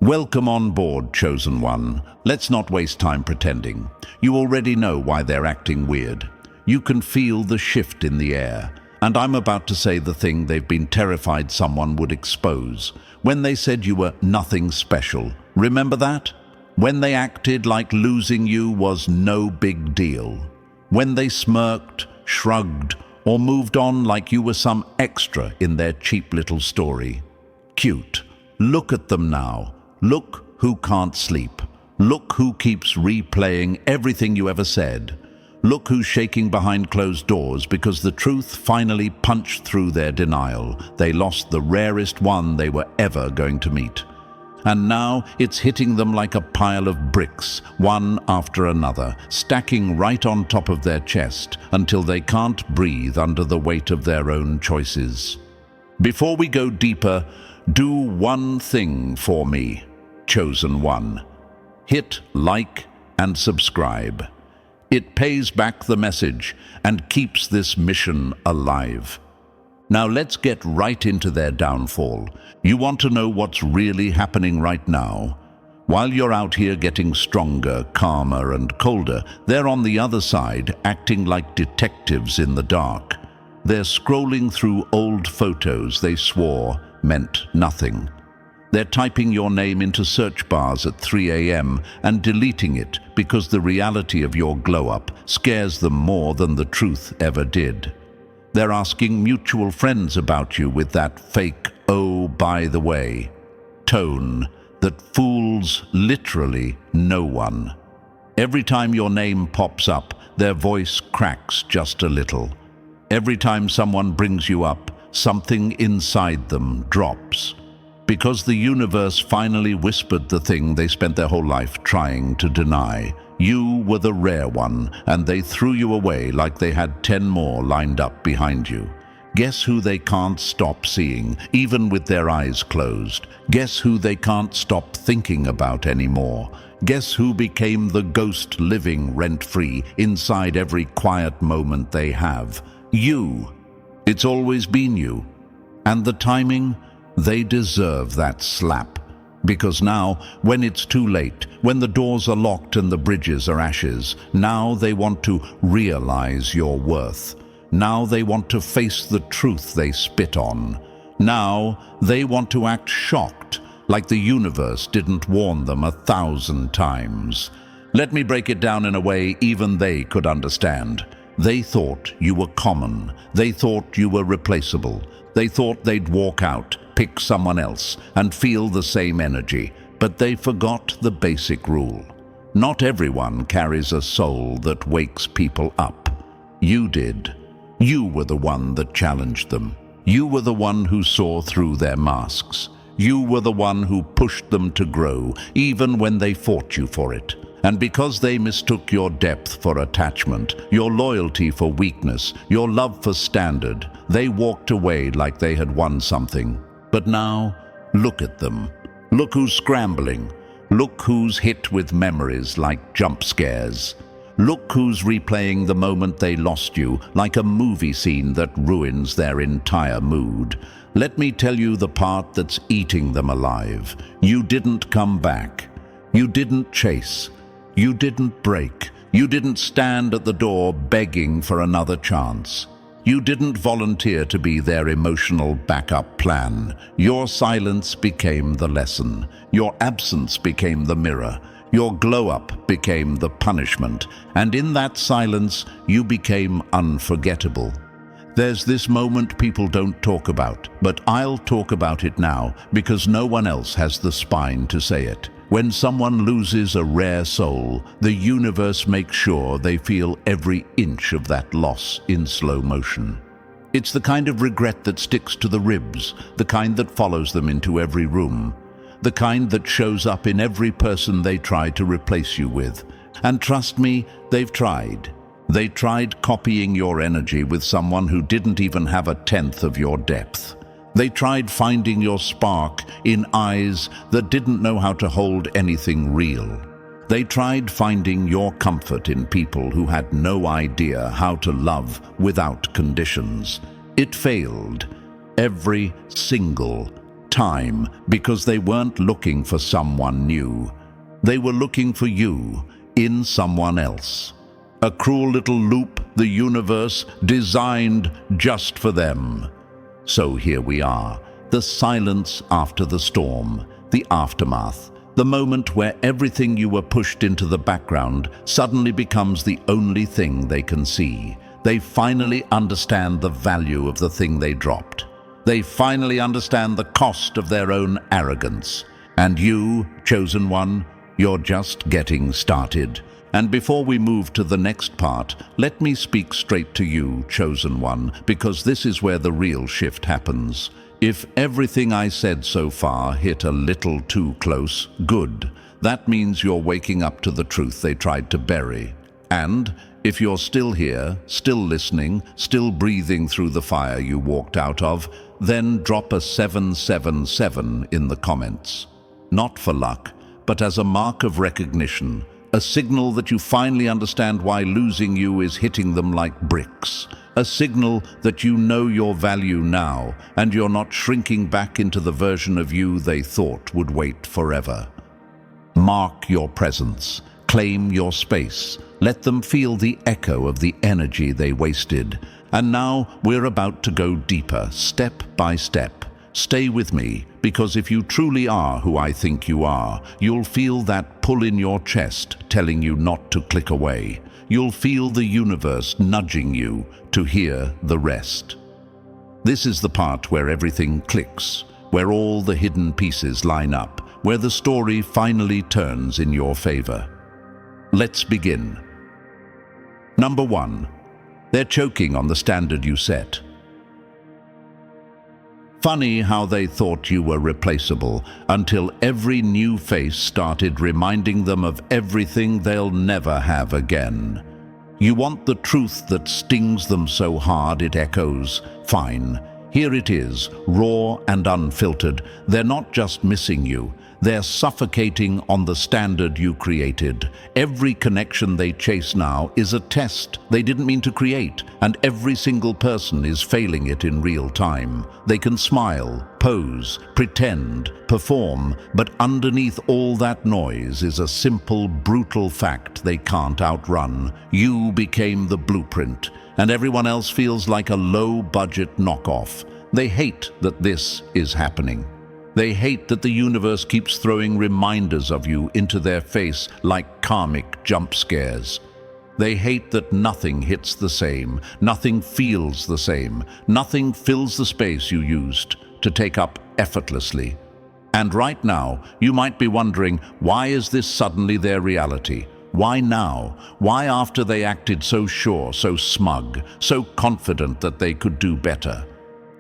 Welcome on board, Chosen One. Let's not waste time pretending. You already know why they're acting weird. You can feel the shift in the air. And I'm about to say the thing they've been terrified someone would expose. When they said you were nothing special. Remember that? When they acted like losing you was no big deal. When they smirked, shrugged, or moved on like you were some extra in their cheap little story. Cute. Look at them now. Look who can't sleep. Look who keeps replaying everything you ever said. Look who's shaking behind closed doors because the truth finally punched through their denial. They lost the rarest one they were ever going to meet. And now it's hitting them like a pile of bricks, one after another, stacking right on top of their chest until they can't breathe under the weight of their own choices. Before we go deeper, do one thing for me, Chosen One. Hit like and subscribe. It pays back the message and keeps this mission alive. Now let's get right into their downfall. You want to know what's really happening right now? While you're out here getting stronger, calmer, and colder, they're on the other side acting like detectives in the dark. They're scrolling through old photos they swore meant nothing. They're typing your name into search bars at 3 a.m. and deleting it because the reality of your glow-up scares them more than the truth ever did. They're asking mutual friends about you with that fake, "oh, by the way," tone that fools literally no one. Every time your name pops up, their voice cracks just a little. Every time someone brings you up, something inside them drops. Because the universe finally whispered the thing they spent their whole life trying to deny. You were the rare one, and they threw you away like they had 10 more lined up behind you. Guess who they can't stop seeing, even with their eyes closed? Guess who they can't stop thinking about anymore? Guess who became the ghost living rent-free inside every quiet moment they have? You. It's always been you. And the timing? They deserve that slap. Because now, when it's too late, when the doors are locked and the bridges are ashes, now they want to realize your worth. Now they want to face the truth they spit on. Now they want to act shocked, like the universe didn't warn them 1,000 times. Let me break it down in a way even they could understand. They thought you were common. They thought you were replaceable. They thought they'd walk out, pick someone else, and feel the same energy. But they forgot the basic rule. Not everyone carries a soul that wakes people up. You did. You were the one that challenged them. You were the one who saw through their masks. You were the one who pushed them to grow, even when they fought you for it. And because they mistook your depth for attachment, your loyalty for weakness, your love for standard, they walked away like they had won something. But now, look at them. Look who's scrambling. Look who's hit with memories like jump scares. Look who's replaying the moment they lost you like a movie scene that ruins their entire mood. Let me tell you the part that's eating them alive. You didn't come back. You didn't chase. You didn't break. You didn't stand at the door begging for another chance. You didn't volunteer to be their emotional backup plan. Your silence became the lesson. Your absence became the mirror. Your glow-up became the punishment. And in that silence, you became unforgettable. There's this moment people don't talk about, but I'll talk about it now because no one else has the spine to say it. When someone loses a rare soul, the universe makes sure they feel every inch of that loss in slow motion. It's the kind of regret that sticks to the ribs, the kind that follows them into every room, the kind that shows up in every person they try to replace you with. And trust me, they've tried. They tried copying your energy with someone who didn't even have 1/10 of your depth. They tried finding your spark in eyes that didn't know how to hold anything real. They tried finding your comfort in people who had no idea how to love without conditions. It failed every single Time, because they weren't looking for someone new. They were looking for you in someone else. A cruel little loop the universe designed just for them. So here we are, the silence after the storm, the aftermath, the moment where everything you were pushed into the background suddenly becomes the only thing they can see. They finally understand the value of the thing they dropped. They finally understand the cost of their own arrogance. And you, chosen one, you're just getting started. And before we move to the next part, let me speak straight to you, chosen one, because this is where the real shift happens. If everything I said so far hit a little too close, good. That means you're waking up to the truth they tried to bury. And if you're still here, still listening, still breathing through the fire you walked out of, then drop a 777 in the comments. Not for luck, but as a mark of recognition, a signal that you finally understand why losing you is hitting them like bricks. A signal that you know your value now, and you're not shrinking back into the version of you they thought would wait forever. Mark your presence. Claim your space. Let them feel the echo of the energy they wasted. And now we're about to go deeper, step by step. Stay with me, because if you truly are who I think you are, you'll feel that pull in your chest telling you not to click away. You'll feel the universe nudging you to hear the rest. This is the part where everything clicks, where all the hidden pieces line up, where the story finally turns in your favor. Let's begin. Number 1. They're choking on the standard you set. Funny how they thought you were replaceable until every new face started reminding them of everything they'll never have again. You want the truth that stings them so hard it echoes. Fine. Here it is, raw and unfiltered. They're not just missing you. They're suffocating on the standard you created. Every connection they chase now is a test they didn't mean to create, and every single person is failing it in real time. They can smile, pose, pretend, perform, but underneath all that noise is a simple, brutal fact they can't outrun. You became the blueprint, and everyone else feels like a low-budget knockoff. They hate that this is happening. They hate that the universe keeps throwing reminders of you into their face like karmic jump scares. They hate that nothing hits the same, nothing feels the same, nothing fills the space you used to take up effortlessly. And right now, you might be wondering, why is this suddenly their reality? Why now? Why after they acted so sure, so smug, so confident that they could do better?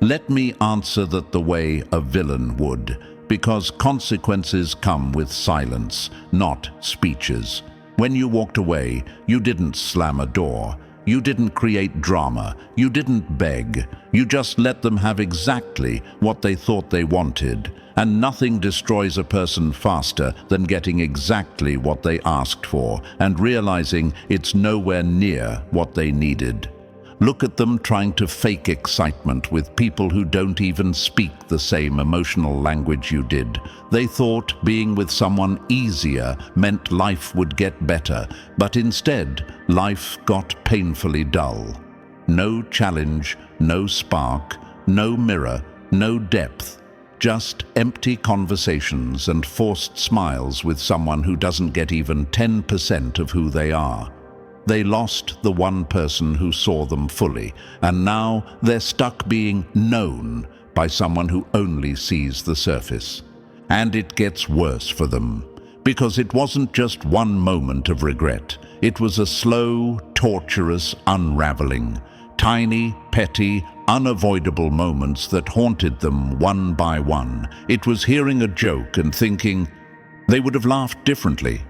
Let me answer that the way a villain would, because consequences come with silence, not speeches. When you walked away, you didn't slam a door. You didn't create drama. You didn't beg. You just let them have exactly what they thought they wanted. And nothing destroys a person faster than getting exactly what they asked for and realizing it's nowhere near what they needed. Look at them trying to fake excitement with people who don't even speak the same emotional language you did. They thought being with someone easier meant life would get better, but instead, life got painfully dull. No challenge, no spark, no mirror, no depth. Just empty conversations and forced smiles with someone who doesn't get even 10% of who they are. They lost the one person who saw them fully, and now they're stuck being known by someone who only sees the surface. And it gets worse for them, because it wasn't just one moment of regret. It was a slow, torturous unraveling. Tiny, petty, unavoidable moments that haunted them one by one. It was hearing a joke and thinking they would have laughed differently.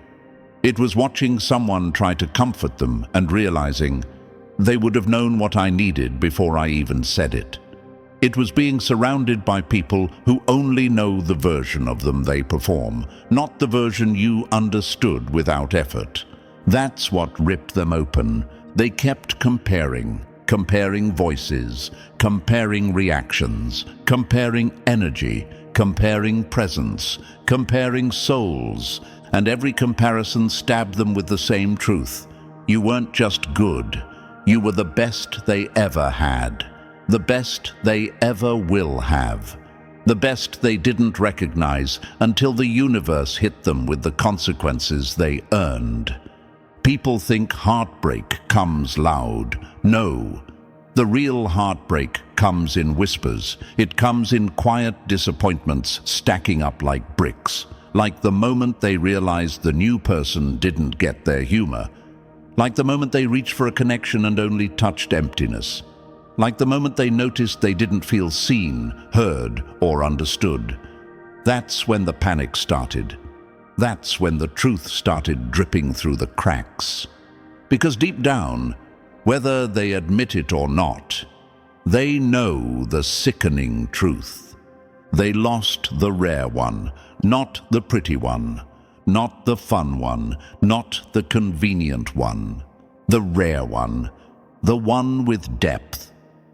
It was watching someone try to comfort them and realizing they would have known what I needed before I even said it. It was being surrounded by people who only know the version of them they perform, not the version you understood without effort. That's what ripped them open. They kept comparing voices, comparing reactions, comparing energy, comparing presence, comparing souls, and every comparison stabbed them with the same truth. You weren't just good, you were the best they ever had, the best they ever will have, the best they didn't recognize until the universe hit them with the consequences they earned. People think heartbreak comes loud. No. The real heartbreak comes in whispers. It comes in quiet disappointments stacking up like bricks. Like the moment they realized the new person didn't get their humor. Like the moment they reached for a connection and only touched emptiness. Like the moment they noticed they didn't feel seen, heard, or understood. That's when the panic started. That's when the truth started dripping through the cracks. Because deep down, whether they admit it or not, they know the sickening truth. They lost the rare one, not the pretty one, not the fun one, not the convenient one. The rare one, the one with depth,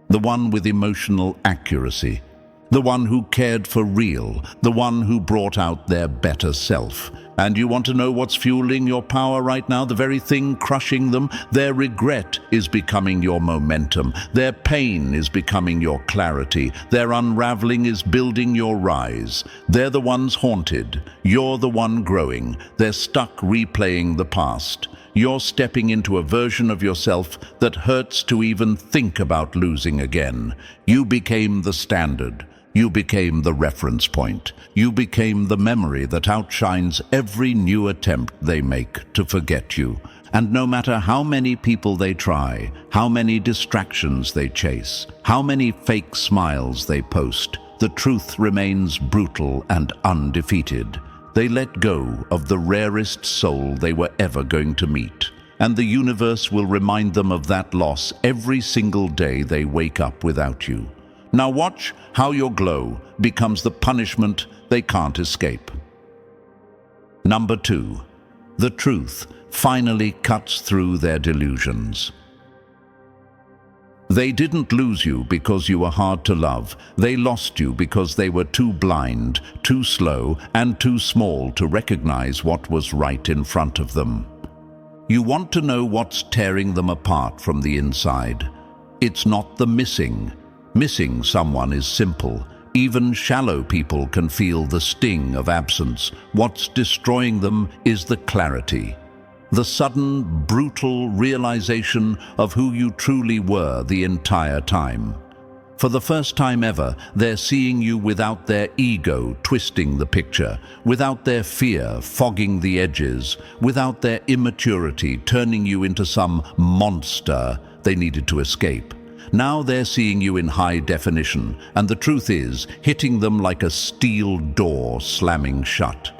the one with emotional accuracy, the one who cared for real, the one who brought out their better self. And you want to know what's fueling your power right now? The very thing crushing them? Their regret is becoming your momentum. Their pain is becoming your clarity. Their unraveling is building your rise. They're the ones haunted. You're the one growing. They're stuck replaying the past. You're stepping into a version of yourself that hurts to even think about losing again. You became the standard. You became the reference point. You became the memory that outshines every new attempt they make to forget you. And no matter how many people they try, how many distractions they chase, how many fake smiles they post, the truth remains brutal and undefeated. They let go of the rarest soul they were ever going to meet. And the universe will remind them of that loss every single day they wake up without you. Now watch how your glow becomes the punishment they can't escape. Number 2. The truth finally cuts through their delusions. They didn't lose you because you were hard to love. They lost you because they were too blind, too slow, and too small to recognize what was right in front of them. You want to know what's tearing them apart from the inside. It's not the missing. Missing someone is simple. Even shallow people can feel the sting of absence. What's destroying them is the clarity. The sudden, brutal realization of who you truly were the entire time. For the first time ever, they're seeing you without their ego twisting the picture, without their fear fogging the edges, without their immaturity turning you into some monster they needed to escape. Now they're seeing you in high definition, and the truth is hitting them like a steel door slamming shut.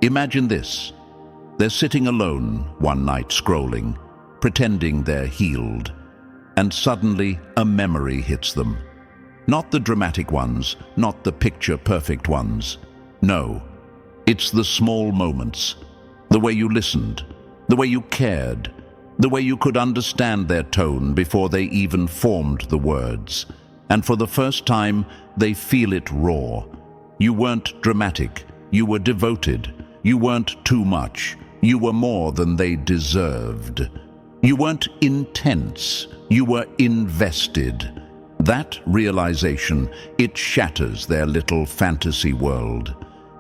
Imagine this. They're sitting alone one night scrolling, pretending they're healed. And suddenly a memory hits them. Not the dramatic ones, not the picture-perfect ones. No, it's the small moments. The way you listened, the way you cared, the way you could understand their tone before they even formed the words. And for the first time, they feel it raw. You weren't dramatic, you were devoted. You weren't too much, you were more than they deserved. You weren't intense, you were invested. That realization, it shatters their little fantasy world.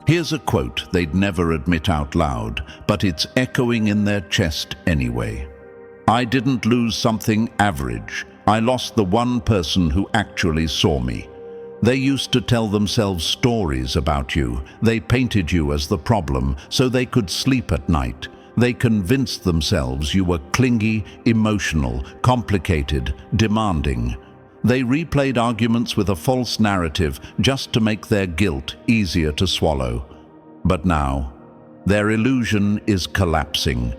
Here's a quote they'd never admit out loud, but it's echoing in their chest anyway. I didn't lose something average. I lost the one person who actually saw me. They used to tell themselves stories about you. They painted you as the problem so they could sleep at night. They convinced themselves you were clingy, emotional, complicated, demanding. They replayed arguments with a false narrative just to make their guilt easier to swallow. But now, their illusion is collapsing.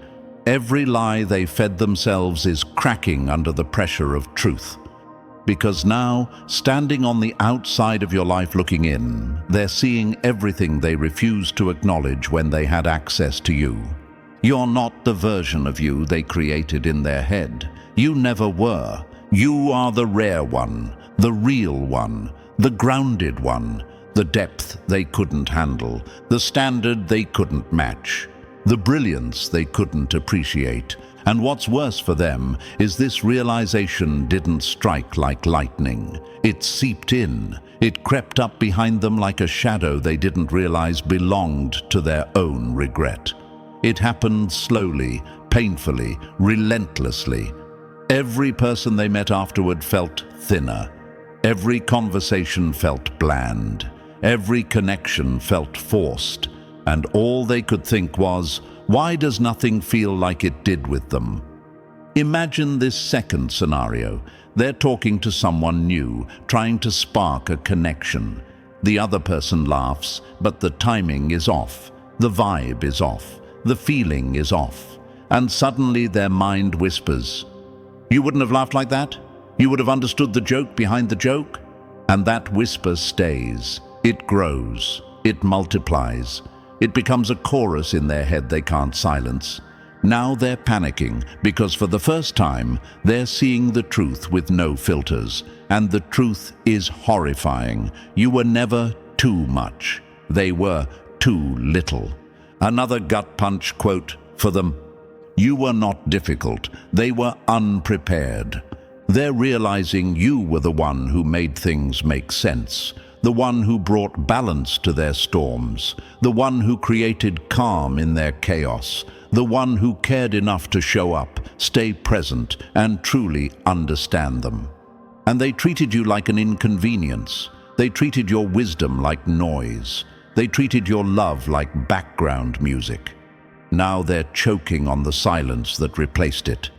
Every lie they fed themselves is cracking under the pressure of truth. Because now, standing on the outside of your life looking in, they're seeing everything they refused to acknowledge when they had access to you. You're not the version of you they created in their head. You never were. You are the rare one, the real one, the grounded one, the depth they couldn't handle, the standard they couldn't match, the brilliance they couldn't appreciate. And what's worse for them is this realization didn't strike like lightning. It seeped in. It crept up behind them like a shadow they didn't realize belonged to their own regret. It happened slowly, painfully, relentlessly. Every person they met afterward felt thinner. Every conversation felt bland. Every connection felt forced. And all they could think was, why does nothing feel like it did with them? Imagine this second scenario. They're talking to someone new, trying to spark a connection. The other person laughs, but the timing is off. The vibe is off. The feeling is off. And suddenly their mind whispers, "You wouldn't have laughed like that? You would have understood the joke behind the joke?" And that whisper stays. It grows. It multiplies. It becomes a chorus in their head they can't silence. Now they're panicking because for the first time they're seeing the truth with no filters. And the truth is horrifying. You were never too much. They were too little. Another gut punch quote for them. You were not difficult. They were unprepared. They're realizing you were the one who made things make sense. The one who brought balance to their storms, the one who created calm in their chaos, the one who cared enough to show up, stay present, and truly understand them. And they treated you like an inconvenience. They treated your wisdom like noise. They treated your love like background music. Now they're choking on the silence that replaced it.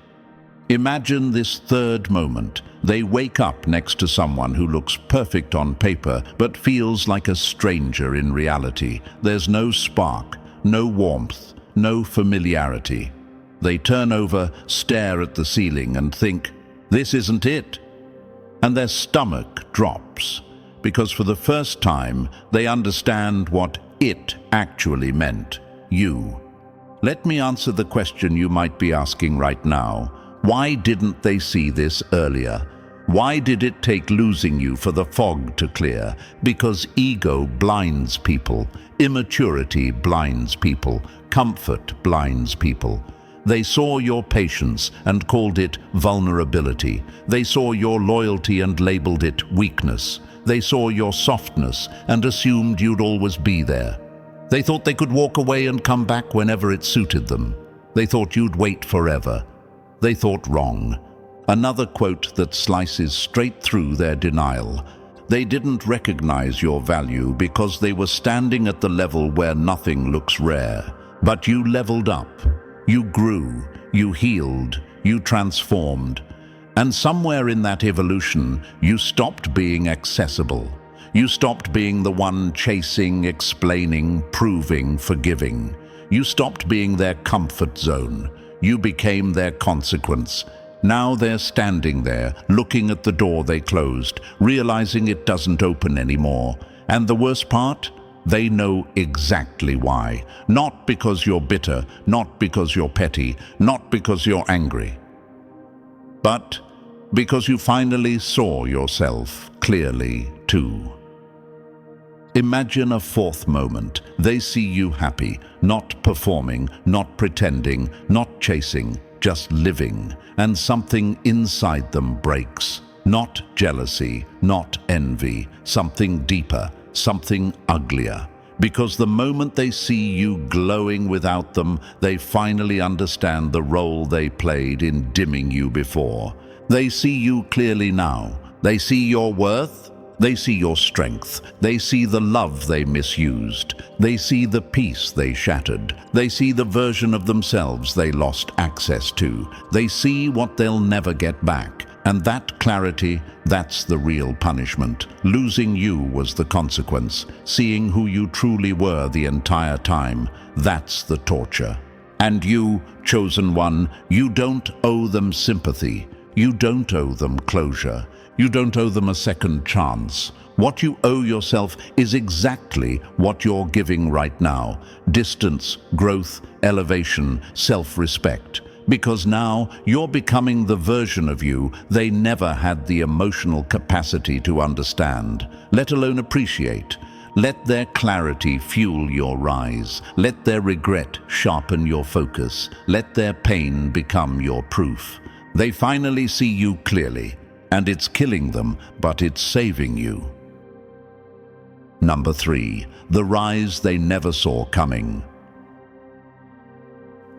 Imagine this third moment. They wake up next to someone who looks perfect on paper but feels like a stranger in reality. There's no spark, no warmth, no familiarity. They turn over, stare at the ceiling and think, this isn't it. And their stomach drops because for the first time they understand what it actually meant, you. Let me answer the question you might be asking right now. Why didn't they see this earlier? Why did it take losing you for the fog to clear? Because ego blinds people, immaturity blinds people, comfort blinds people. They saw your patience and called it vulnerability. They saw your loyalty and labeled it weakness. They saw your softness and assumed you'd always be there. They thought they could walk away and come back whenever it suited them. They thought you'd wait forever. They thought wrong. Another quote that slices straight through their denial. They didn't recognize your value because they were standing at the level where nothing looks rare. But you leveled up. You grew. You healed. You transformed. And somewhere in that evolution, you stopped being accessible. You stopped being the one chasing, explaining, proving, forgiving. You stopped being their comfort zone. You became their consequence. Now they're standing there, looking at the door they closed, realizing it doesn't open anymore. And the worst part? They know exactly why. Not because you're bitter, not because you're petty, not because you're angry, but because you finally saw yourself clearly too. Imagine a fourth moment. They see you happy, not performing, not pretending, not chasing, just living. And something inside them breaks. Not jealousy, not envy, something deeper, something uglier. Because the moment they see you glowing without them, they finally understand the role they played in dimming you before. They see you clearly now. They see your worth. They see your strength. They see the love they misused. They see the peace they shattered. They see the version of themselves they lost access to. They see what they'll never get back. And that clarity, that's the real punishment. Losing you was the consequence. Seeing who you truly were the entire time, that's the torture. And you, chosen one, you don't owe them sympathy. You don't owe them closure. You don't owe them a second chance. What you owe yourself is exactly what you're giving right now. Distance, growth, elevation, self-respect. Because now you're becoming the version of you they never had the emotional capacity to understand, let alone appreciate. Let their clarity fuel your rise. Let their regret sharpen your focus. Let their pain become your proof. They finally see you clearly, and it's killing them, but it's saving you. Number 3, the rise they never saw coming.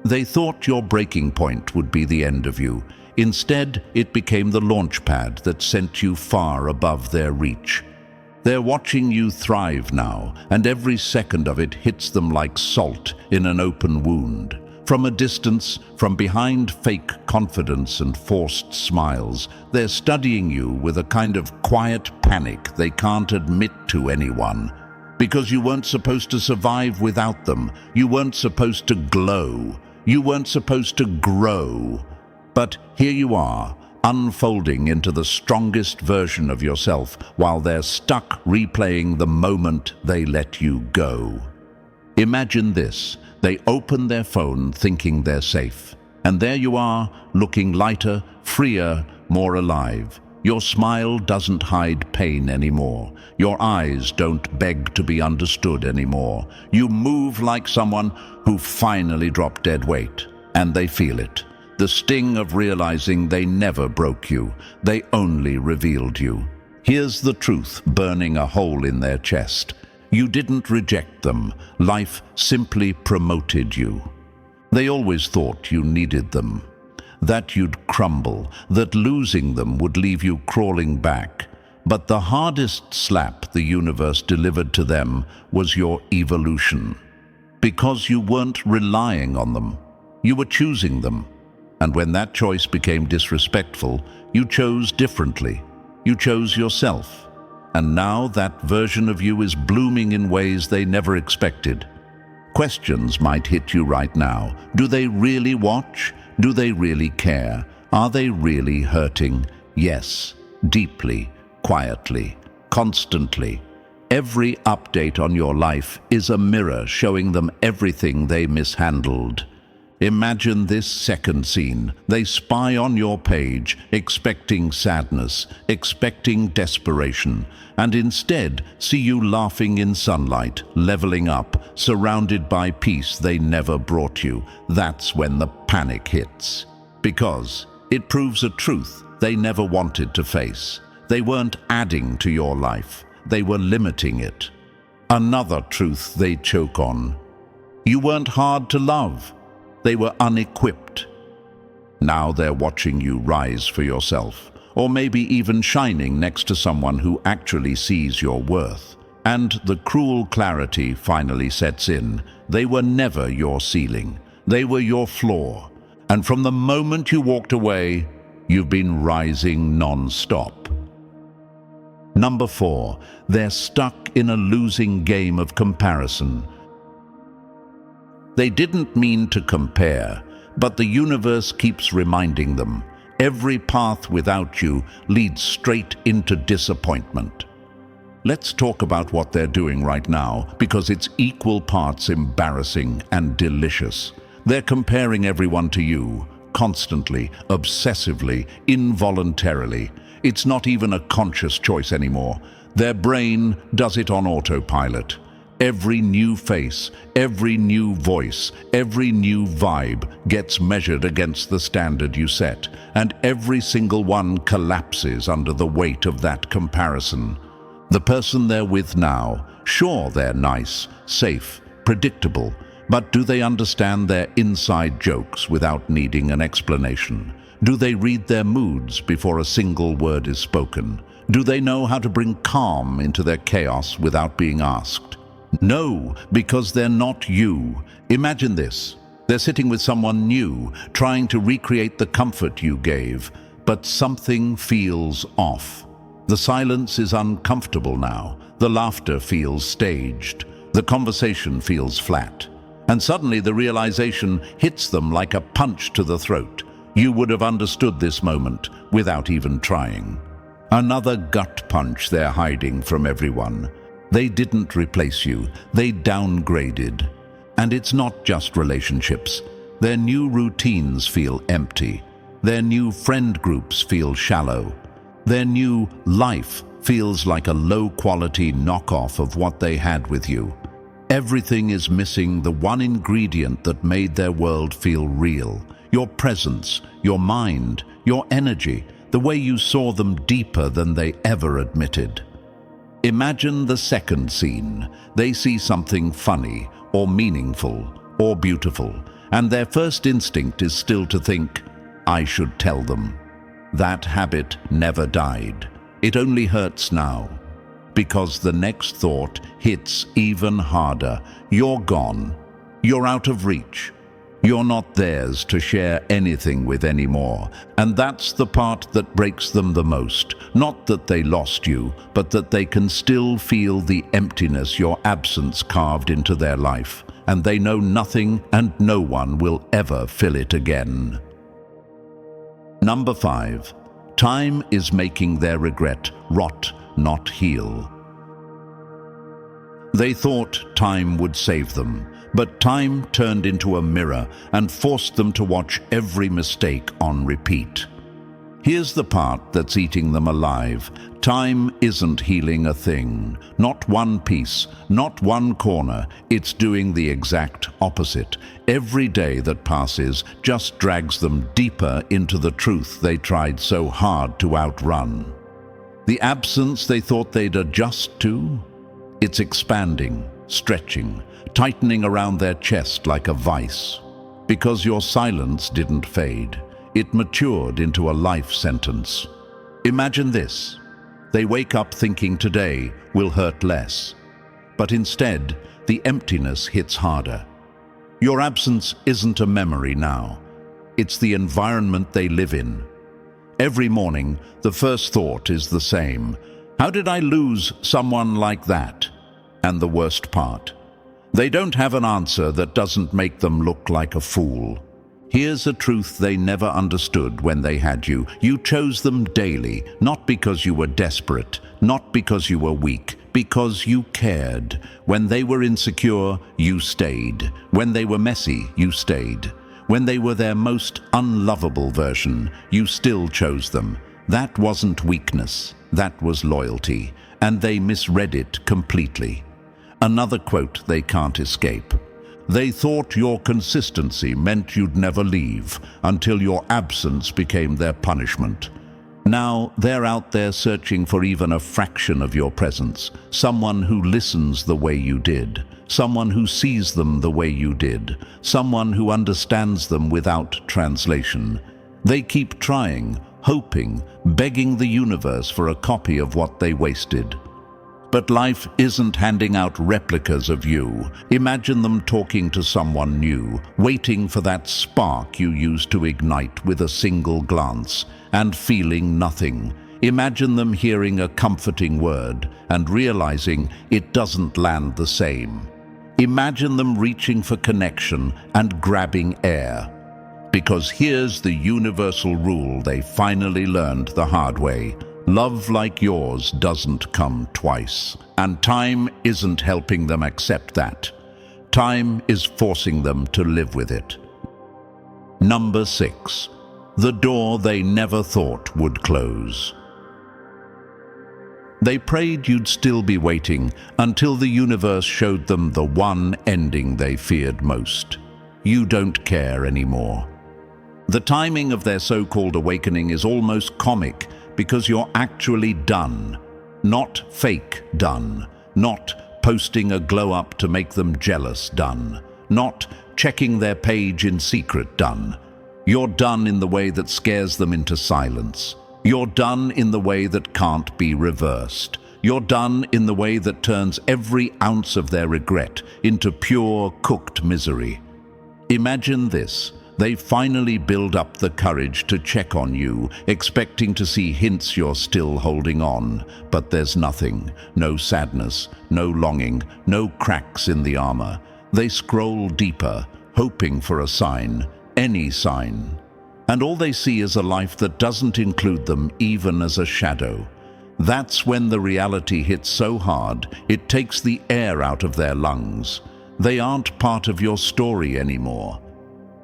They thought your breaking point would be the end of you. Instead, it became the launch pad that sent you far above their reach. They're watching you thrive now, and every second of it hits them like salt in an open wound. From a distance, from behind fake confidence and forced smiles, they're studying you with a kind of quiet panic they can't admit to anyone. Because you weren't supposed to survive without them. You weren't supposed to glow. You weren't supposed to grow. But here you are, unfolding into the strongest version of yourself while they're stuck replaying the moment they let you go. Imagine this. They open their phone thinking they're safe. And there you are, looking lighter, freer, more alive. Your smile doesn't hide pain anymore. Your eyes don't beg to be understood anymore. You move like someone who finally dropped dead weight. And they feel it. The sting of realizing they never broke you. They only revealed you. Here's the truth burning a hole in their chest. You didn't reject them. Life simply promoted you. They always thought you needed them, that you'd crumble, that losing them would leave you crawling back. But the hardest slap the universe delivered to them was your evolution. Because you weren't relying on them. You were choosing them. And when that choice became disrespectful, you chose differently. You chose yourself. And now that version of you is blooming in ways they never expected. Questions might hit you right now. Do they really watch? Do they really care? Are they really hurting? Yes, deeply, quietly, constantly. Every update on your life is a mirror showing them everything they mishandled. Imagine this second scene. They spy on your page, expecting sadness, expecting desperation, and instead see you laughing in sunlight, leveling up, surrounded by peace they never brought you. That's when the panic hits. Because it proves a truth they never wanted to face. They weren't adding to your life. They were limiting it. Another truth they choke on. You weren't hard to love. They were unequipped. Now they're watching you rise for yourself, or maybe even shining next to someone who actually sees your worth. And the cruel clarity finally sets in. They were never your ceiling. They were your floor. And from the moment you walked away, you've been rising non-stop. Number 4, they're stuck in a losing game of comparison. They didn't mean to compare, but the universe keeps reminding them. Every path without you leads straight into disappointment. Let's talk about what they're doing right now, because it's equal parts embarrassing and delicious. They're comparing everyone to you, constantly, obsessively, involuntarily. It's not even a conscious choice anymore. Their brain does it on autopilot. Every new face, every new voice, every new vibe gets measured against the standard you set, and every single one collapses under the weight of that comparison. The person they're with now, sure, they're nice, safe, predictable, but do they understand their inside jokes without needing an explanation? Do they read their moods before a single word is spoken? Do they know how to bring calm into their chaos without being asked? No, because they're not you. Imagine this. They're sitting with someone new, trying to recreate the comfort you gave, but something feels off. The silence is uncomfortable now. The laughter feels staged. The conversation feels flat. And suddenly the realization hits them like a punch to the throat. You would have understood this moment without even trying. Another gut punch they're hiding from everyone. They didn't replace you, they downgraded. And it's not just relationships. Their new routines feel empty. Their new friend groups feel shallow. Their new life feels like a low-quality knockoff of what they had with you. Everything is missing the one ingredient that made their world feel real. Your presence, your mind, your energy, the way you saw them deeper than they ever admitted. Imagine the second scene. They see something funny, or meaningful, or beautiful, and their first instinct is still to think, "I should tell them." That habit never died. It only hurts now, because the next thought hits even harder. You're gone. You're out of reach. You're not theirs to share anything with anymore. And that's the part that breaks them the most. Not that they lost you, but that they can still feel the emptiness your absence carved into their life. And they know nothing and no one will ever fill it again. Number 5. Time is making their regret rot, not heal. They thought time would save them, but time turned into a mirror and forced them to watch every mistake on repeat. Here's the part that's eating them alive. Time isn't healing a thing. Not one piece, not one corner. It's doing the exact opposite. Every day that passes just drags them deeper into the truth they tried so hard to outrun. The absence they thought they'd adjust to? It's expanding, stretching, tightening around their chest like a vice. Because your silence didn't fade. It matured into a life sentence. Imagine this. They wake up thinking today will hurt less. But instead, the emptiness hits harder. Your absence isn't a memory now. It's the environment they live in. Every morning, the first thought is the same. How did I lose someone like that? And the worst part, they don't have an answer that doesn't make them look like a fool. Here's a truth they never understood when they had you. You chose them daily, not because you were desperate, not because you were weak, because you cared. When they were insecure, you stayed. When they were messy, you stayed. When they were their most unlovable version, you still chose them. That wasn't weakness, that was loyalty, and they misread it completely. Another quote they can't escape. They thought your consistency meant you'd never leave until your absence became their punishment. Now they're out there searching for even a fraction of your presence, someone who listens the way you did, someone who sees them the way you did, someone who understands them without translation. They keep trying, hoping, begging the universe for a copy of what they wasted. But life isn't handing out replicas of you. Imagine them talking to someone new, waiting for that spark you used to ignite with a single glance, and feeling nothing. Imagine them hearing a comforting word and realizing it doesn't land the same. Imagine them reaching for connection and grabbing air. Because here's the universal rule they finally learned the hard way. Love like yours doesn't come twice, and time isn't helping them accept that. Time is forcing them to live with it. Number 6. The door they never thought would close. They prayed you'd still be waiting until the universe showed them the one ending they feared most. You don't care anymore. The timing of their so-called awakening is almost comic, because you're actually done. Not fake done. Not posting a glow-up to make them jealous done. Not checking their page in secret done. You're done in the way that scares them into silence. You're done in the way that can't be reversed. You're done in the way that turns every ounce of their regret into pure, cooked misery. Imagine this. They finally build up the courage to check on you, expecting to see hints you're still holding on. But there's nothing. No sadness, no longing, no cracks in the armor. They scroll deeper, hoping for a sign, any sign. And all they see is a life that doesn't include them even as a shadow. That's when the reality hits so hard, it takes the air out of their lungs. They aren't part of your story anymore.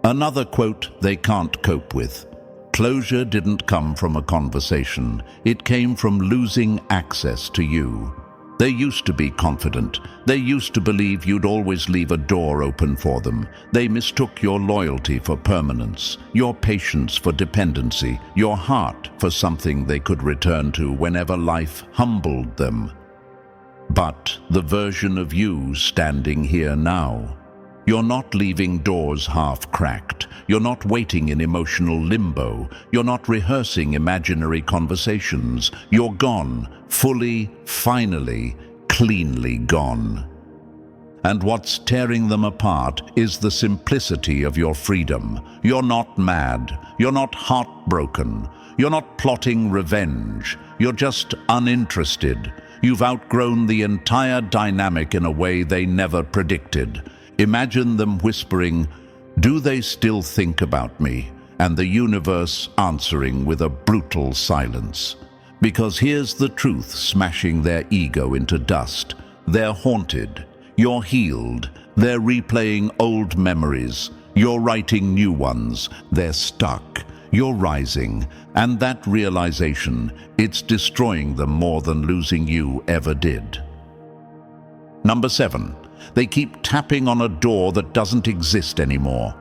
Another quote they can't cope with. Closure didn't come from a conversation. It came from losing access to you. They used to be confident. They used to believe you'd always leave a door open for them. They mistook your loyalty for permanence, your patience for dependency, your heart for something they could return to whenever life humbled them. But the version of you standing here now, you're not leaving doors half-cracked. You're not waiting in emotional limbo. You're not rehearsing imaginary conversations. You're gone, fully, finally, cleanly gone. And what's tearing them apart is the simplicity of your freedom. You're not mad. You're not heartbroken. You're not plotting revenge. You're just uninterested. You've outgrown the entire dynamic in a way they never predicted. Imagine them whispering, "Do they still think about me?" And the universe answering with a brutal silence. Because here's the truth smashing their ego into dust. They're haunted. You're healed. They're replaying old memories. You're writing new ones. They're stuck. You're rising. And that realization, it's destroying them more than losing you ever did. Number 7. They keep tapping on a door that doesn't exist anymore.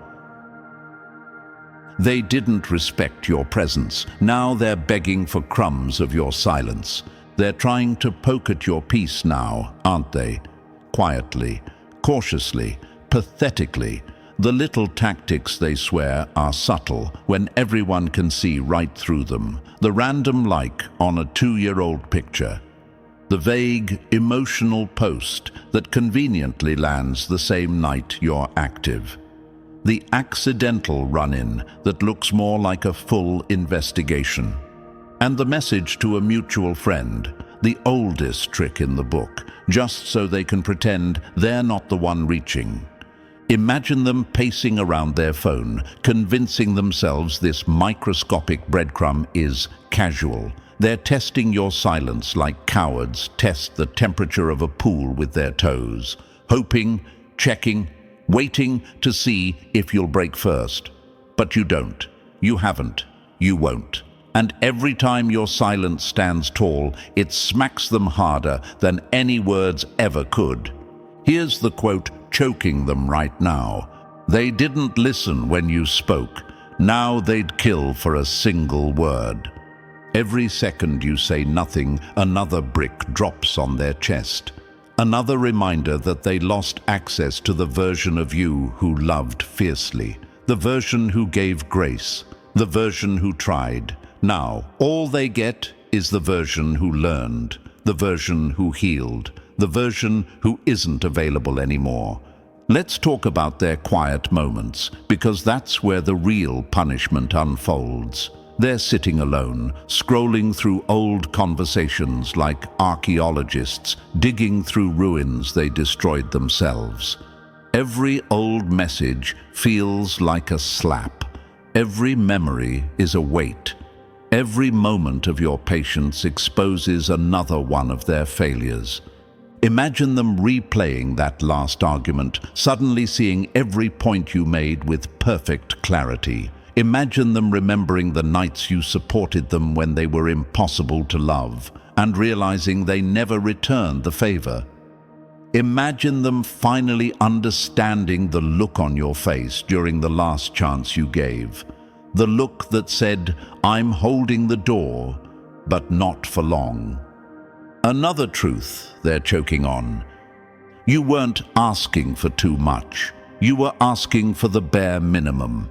They didn't respect your presence. Now they're begging for crumbs of your silence. They're trying to poke at your peace now, aren't they? Quietly, cautiously, pathetically. The little tactics they swear are subtle when everyone can see right through them. The random like on a 2-year-old picture. The vague, emotional post that conveniently lands the same night you're active. The accidental run-in that looks more like a full investigation. And the message to a mutual friend, the oldest trick in the book, just so they can pretend they're not the one reaching. Imagine them pacing around their phone, convincing themselves this microscopic breadcrumb is casual. They're testing your silence like cowards test the temperature of a pool with their toes, hoping, checking, waiting to see if you'll break first. But you don't. You haven't. You won't. And every time your silence stands tall, it smacks them harder than any words ever could. Here's the quote choking them right now. They didn't listen when you spoke. Now they'd kill for a single word. Every second you say nothing, another brick drops on their chest. Another reminder that they lost access to the version of you who loved fiercely, the version who gave grace, the version who tried. Now, all they get is the version who learned, the version who healed, the version who isn't available anymore. Let's talk about their quiet moments, because that's where the real punishment unfolds. They're sitting alone, scrolling through old conversations like archaeologists, digging through ruins they destroyed themselves. Every old message feels like a slap. Every memory is a weight. Every moment of your patience exposes another one of their failures. Imagine them replaying that last argument, suddenly seeing every point you made with perfect clarity. Imagine them remembering the nights you supported them when they were impossible to love, and realizing they never returned the favor. Imagine them finally understanding the look on your face during the last chance you gave. The look that said, "I'm holding the door, but not for long." Another truth they're choking on. You weren't asking for too much. You were asking for the bare minimum.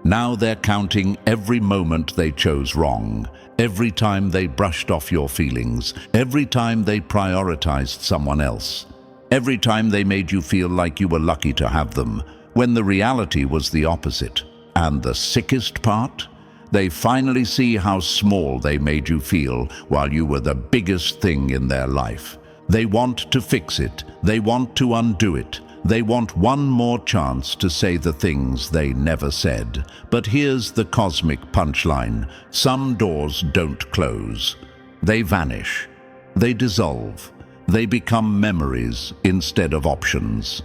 Now they're counting every moment they chose wrong, every time they brushed off your feelings, every time they prioritized someone else, every time they made you feel like you were lucky to have them, when the reality was the opposite. And the sickest part? They finally see how small they made you feel while you were the biggest thing in their life. They want to fix it. They want to undo it. They want one more chance to say the things they never said. But here's the cosmic punchline. Some doors don't close. They vanish. They dissolve. They become memories instead of options.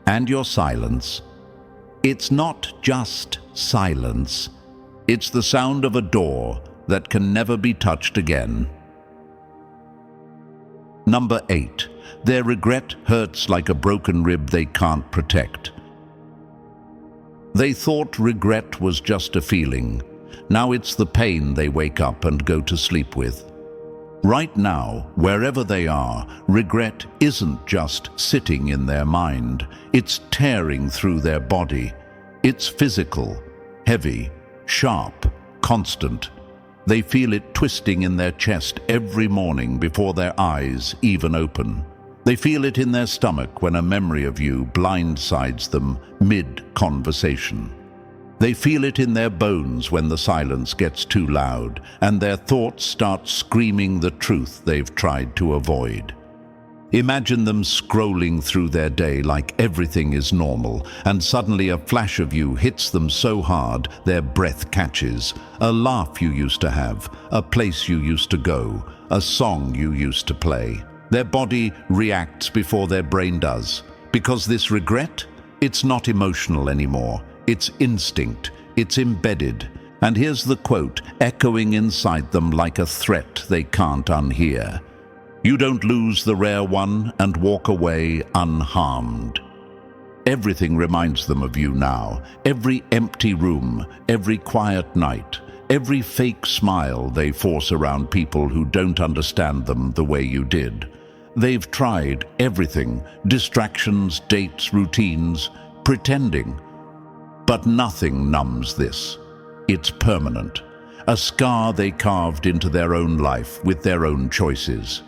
And your silence? It's not just silence. It's the sound of a door that can never be touched again. Number 8. Their regret hurts like a broken rib they can't protect. They thought regret was just a feeling. Now it's the pain they wake up and go to sleep with. Right now, wherever they are, regret isn't just sitting in their mind. It's tearing through their body. It's physical, heavy, sharp, constant. They feel it twisting in their chest every morning before their eyes even open. They feel it in their stomach when a memory of you blindsides them mid-conversation. They feel it in their bones when the silence gets too loud and their thoughts start screaming the truth they've tried to avoid. Imagine them scrolling through their day like everything is normal, and suddenly a flash of you hits them so hard their breath catches. A laugh you used to have, a place you used to go, a song you used to play. Their body reacts before their brain does. Because this regret, it's not emotional anymore. It's instinct. It's embedded. And here's the quote, echoing inside them like a threat they can't unhear. You don't lose the rare one and walk away unharmed. Everything reminds them of you now. Every empty room, every quiet night, every fake smile they force around people who don't understand them the way you did. They've tried everything, distractions, dates, routines, pretending. But nothing numbs this. It's permanent. A scar they carved into their own life with their own choices.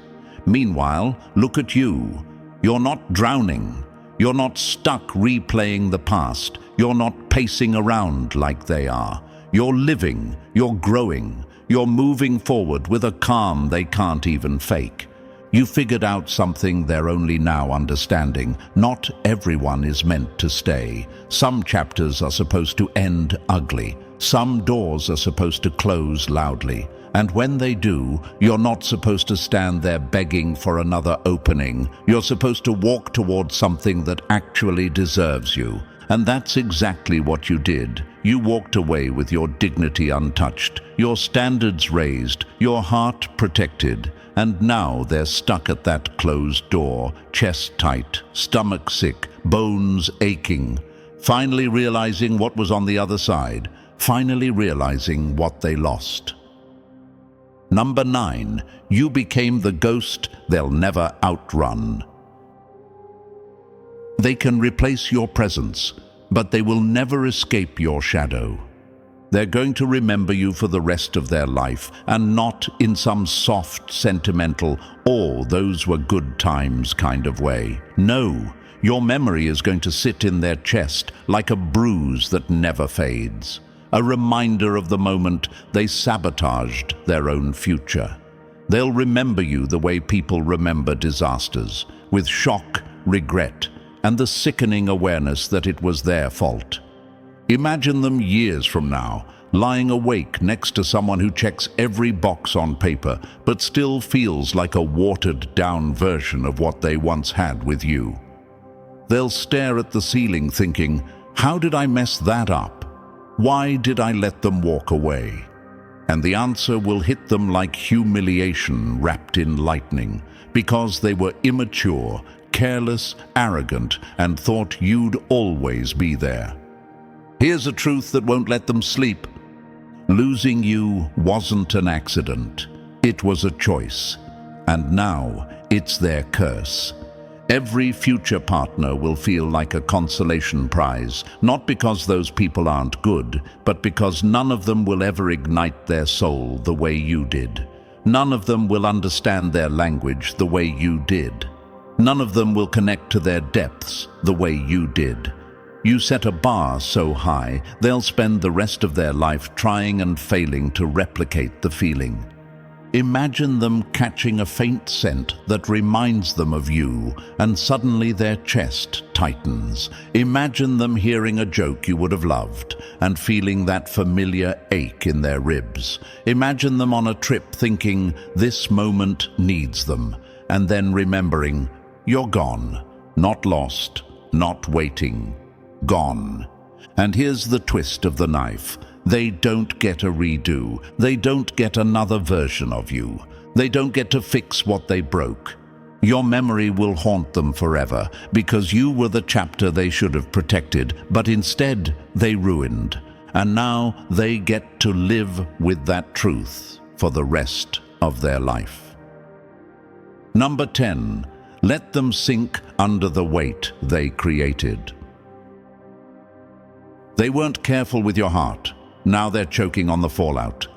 Meanwhile, look at you. You're not drowning. You're not stuck replaying the past. You're not pacing around like they are. You're living. You're growing. You're moving forward with a calm they can't even fake. You figured out something they're only now understanding. Not everyone is meant to stay. Some chapters are supposed to end ugly. Some doors are supposed to close loudly. And when they do, you're not supposed to stand there begging for another opening. You're supposed to walk towards something that actually deserves you. And that's exactly what you did. You walked away with your dignity untouched, your standards raised, your heart protected. And now they're stuck at that closed door, chest tight, stomach sick, bones aching, finally realizing what was on the other side, finally realizing what they lost. Number 9, you became the ghost they'll never outrun. They can replace your presence, but they will never escape your shadow. They're going to remember you for the rest of their life, and not in some soft, sentimental, "oh, those were good times" kind of way. No, your memory is going to sit in their chest like a bruise that never fades. A reminder of the moment they sabotaged their own future. They'll remember you the way people remember disasters, with shock, regret, and the sickening awareness that it was their fault. Imagine them years from now, lying awake next to someone who checks every box on paper, but still feels like a watered-down version of what they once had with you. They'll stare at the ceiling thinking, how did I mess that up? Why did I let them walk away? And the answer will hit them like humiliation wrapped in lightning, because they were immature, careless, arrogant, and thought you'd always be there. Here's a truth that won't let them sleep. Losing you wasn't an accident. It was a choice. And now it's their curse. Every future partner will feel like a consolation prize, not because those people aren't good, but because none of them will ever ignite their soul the way you did. None of them will understand their language the way you did. None of them will connect to their depths the way you did. You set a bar so high, they'll spend the rest of their life trying and failing to replicate the feeling. Imagine them catching a faint scent that reminds them of you, and suddenly their chest tightens. Imagine them hearing a joke you would have loved, and feeling that familiar ache in their ribs. Imagine them on a trip thinking, this moment needs them, and then remembering, you're gone, not lost, not waiting. Gone. And here's the twist of the knife. They don't get a redo. They don't get another version of you. They don't get to fix what they broke. Your memory will haunt them forever because you were the chapter they should have protected, but instead they ruined. And now they get to live with that truth for the rest of their life. Number 10. Let them sink under the weight they created. They weren't careful with your heart. Now they're choking on the fallout.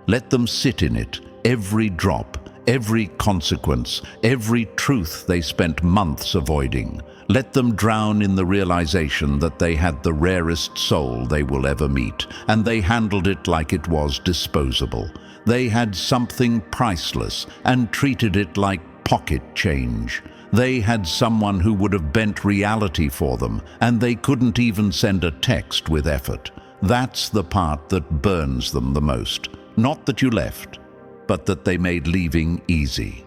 Let them sit in it, every drop, every consequence, every truth they spent months avoiding. Let them drown in the realization that they had the rarest soul they will ever meet, and they handled it like it was disposable. They had something priceless and treated it like pocket change. They had someone who would have bent reality for them, and they couldn't even send a text with effort. That's the part that burns them the most. Not that you left, but that they made leaving easy.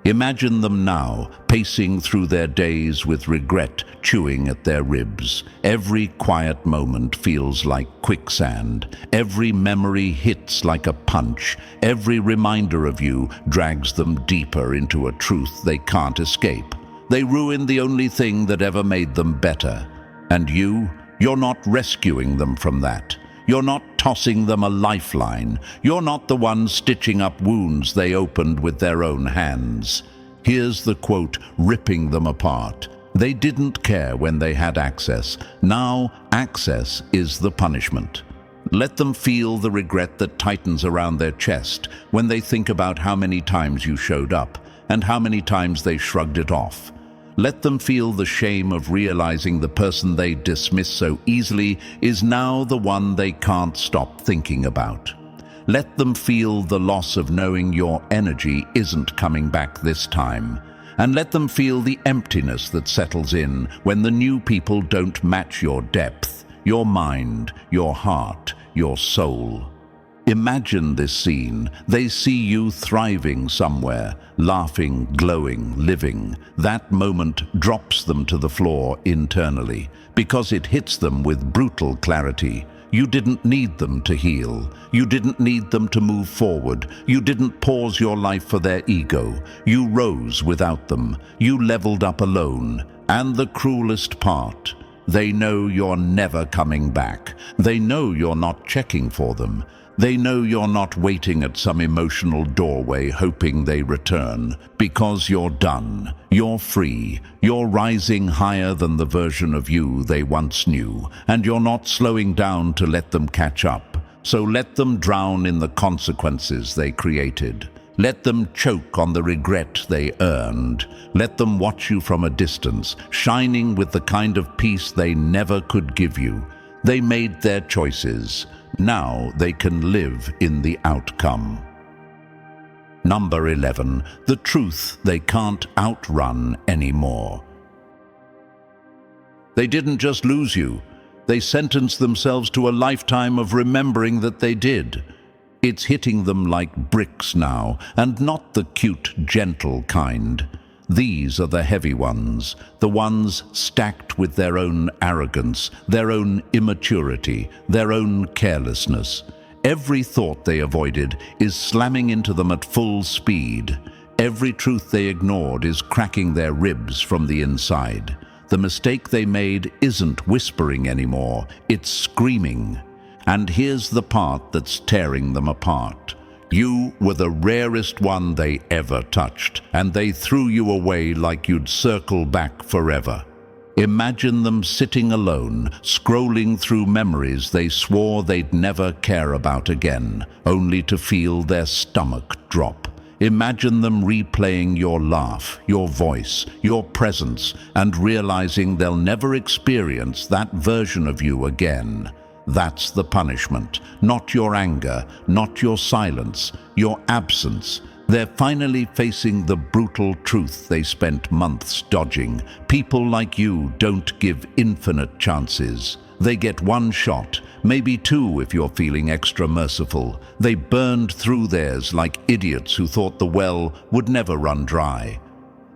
Imagine them now, pacing through their days with regret chewing at their ribs. Every quiet moment feels like quicksand. Every memory hits like a punch. Every reminder of you drags them deeper into a truth they can't escape. They ruin the only thing that ever made them better. And you're not rescuing them from that. You're not tossing them a lifeline. You're not the one stitching up wounds they opened with their own hands. Here's the quote ripping them apart. They didn't care when they had access. Now access is the punishment. Let them feel the regret that tightens around their chest when they think about how many times you showed up and how many times they shrugged it off. Let them feel the shame of realizing the person they dismiss so easily is now the one they can't stop thinking about. Let them feel the loss of knowing your energy isn't coming back this time. And let them feel the emptiness that settles in when the new people don't match your depth, your mind, your heart, your soul. Imagine this scene. They see you thriving somewhere, laughing, glowing, living. That moment drops them to the floor internally because it hits them with brutal clarity. You didn't need them to heal. You didn't need them to move forward. You didn't pause your life for their ego. You rose without them. You leveled up alone. And the cruelest part, they know you're never coming back. They know you're not checking for them. They know you're not waiting at some emotional doorway hoping they return, because you're done, you're free, you're rising higher than the version of you they once knew, and you're not slowing down to let them catch up. So let them drown in the consequences they created. Let them choke on the regret they earned. Let them watch you from a distance, shining with the kind of peace they never could give you. They made their choices. Now they can live in the outcome. Number 11. The truth they can't outrun anymore. They didn't just lose you. They sentenced themselves to a lifetime of remembering that they did. It's hitting them like bricks now, and not the cute, gentle kind. These are the heavy ones, the ones stacked with their own arrogance, their own immaturity, their own carelessness. Every thought they avoided is slamming into them at full speed. Every truth they ignored is cracking their ribs from the inside. The mistake they made isn't whispering anymore, it's screaming. And here's the part that's tearing them apart. You were the rarest one they ever touched, and they threw you away like you'd circle back forever. Imagine them sitting alone, scrolling through memories they swore they'd never care about again, only to feel their stomach drop. Imagine them replaying your laugh, your voice, your presence, and realizing they'll never experience that version of you again. That's the punishment, not your anger, not your silence, your absence. They're finally facing the brutal truth they spent months dodging. People like you don't give infinite chances. They get one shot, maybe two if you're feeling extra merciful. They burned through theirs like idiots who thought the well would never run dry.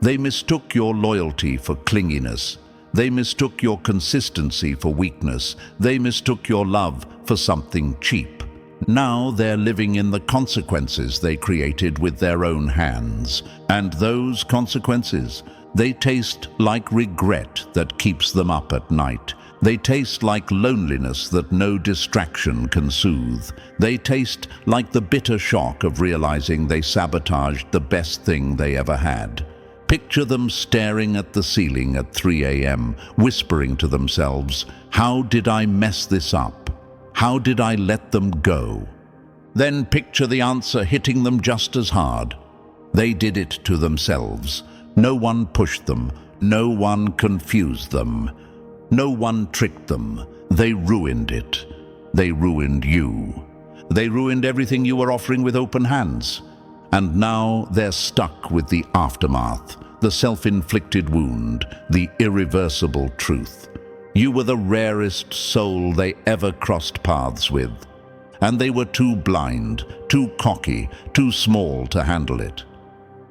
They mistook your loyalty for clinginess. They mistook your consistency for weakness. They mistook your love for something cheap. Now they're living in the consequences they created with their own hands. And those consequences, they taste like regret that keeps them up at night. They taste like loneliness that no distraction can soothe. They taste like the bitter shock of realizing they sabotaged the best thing they ever had. Picture them staring at the ceiling at 3 a.m., whispering to themselves, "How did I mess this up? How did I let them go?" Then picture the answer hitting them just as hard. They did it to themselves. No one pushed them. No one confused them. No one tricked them. They ruined it. They ruined you. They ruined everything you were offering with open hands. And now they're stuck with the aftermath, the self-inflicted wound, the irreversible truth. You were the rarest soul they ever crossed paths with. And they were too blind, too cocky, too small to handle it.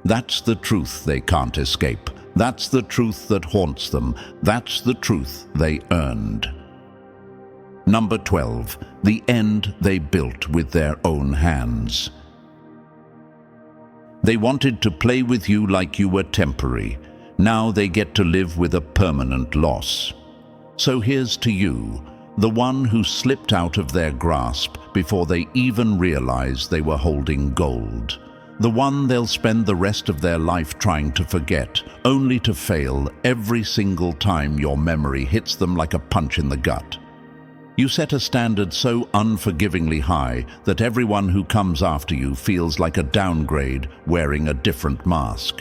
That's the truth they can't escape. That's the truth that haunts them. That's the truth they earned. Number 12, the end they built with their own hands. They wanted to play with you like you were temporary. Now they get to live with a permanent loss. So here's to you, the one who slipped out of their grasp before they even realized they were holding gold. The one they'll spend the rest of their life trying to forget, only to fail every single time your memory hits them like a punch in the gut. You set a standard so unforgivingly high that everyone who comes after you feels like a downgrade wearing a different mask.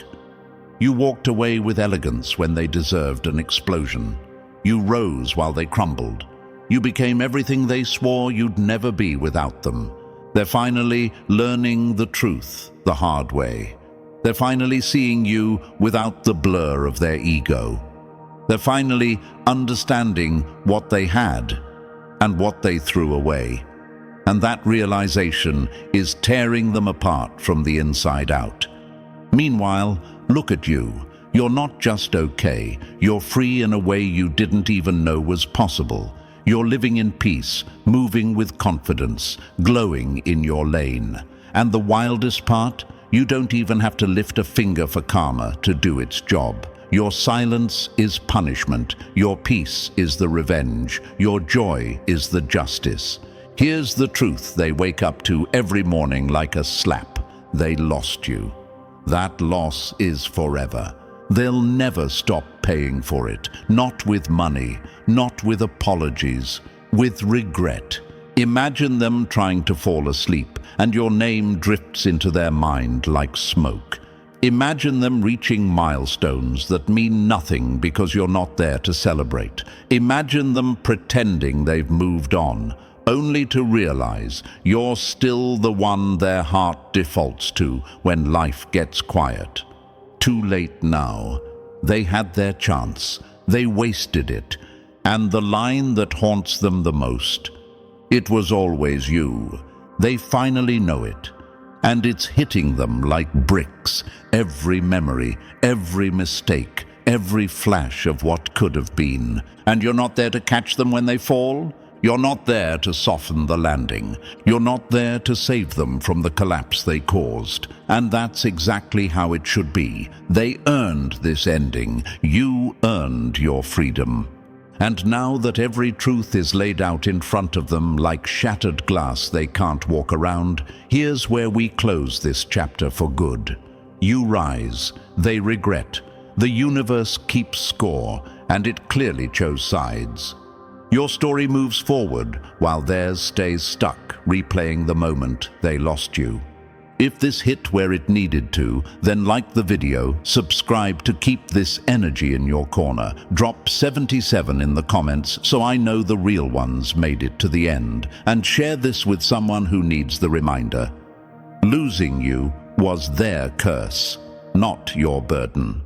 You walked away with elegance when they deserved an explosion. You rose while they crumbled. You became everything they swore you'd never be without them. They're finally learning the truth the hard way. They're finally seeing you without the blur of their ego. They're finally understanding what they had and what they threw away. And that realization is tearing them apart from the inside out. Meanwhile, look at you. You're not just okay. You're free in a way you didn't even know was possible. You're living in peace, moving with confidence, glowing in your lane. And the wildest part, you don't even have to lift a finger for karma to do its job. Your silence is punishment. Your peace is the revenge. Your joy is the justice. Here's the truth they wake up to every morning like a slap. They lost you. That loss is forever. They'll never stop paying for it. Not with money, not with apologies, with regret. Imagine them trying to fall asleep, and your name drifts into their mind like smoke. Imagine them reaching milestones that mean nothing because you're not there to celebrate. Imagine them pretending they've moved on, only to realize you're still the one their heart defaults to when life gets quiet. Too late now. They had their chance. They wasted it. And the line that haunts them the most, "It was always you." They finally know it. And it's hitting them like bricks. Every memory, every mistake, every flash of what could have been. And you're not there to catch them when they fall. You're not there to soften the landing. You're not there to save them from the collapse they caused. And that's exactly how it should be. They earned this ending. You earned your freedom. And now that every truth is laid out in front of them like shattered glass they can't walk around, here's where we close this chapter for good. You rise, they regret. The universe keeps score, and it clearly chose sides. Your story moves forward while theirs stays stuck, replaying the moment they lost you. If this hit where it needed to, then like the video, subscribe to keep this energy in your corner. Drop 77 in the comments so I know the real ones made it to the end. And share this with someone who needs the reminder. Losing you was their curse, not your burden.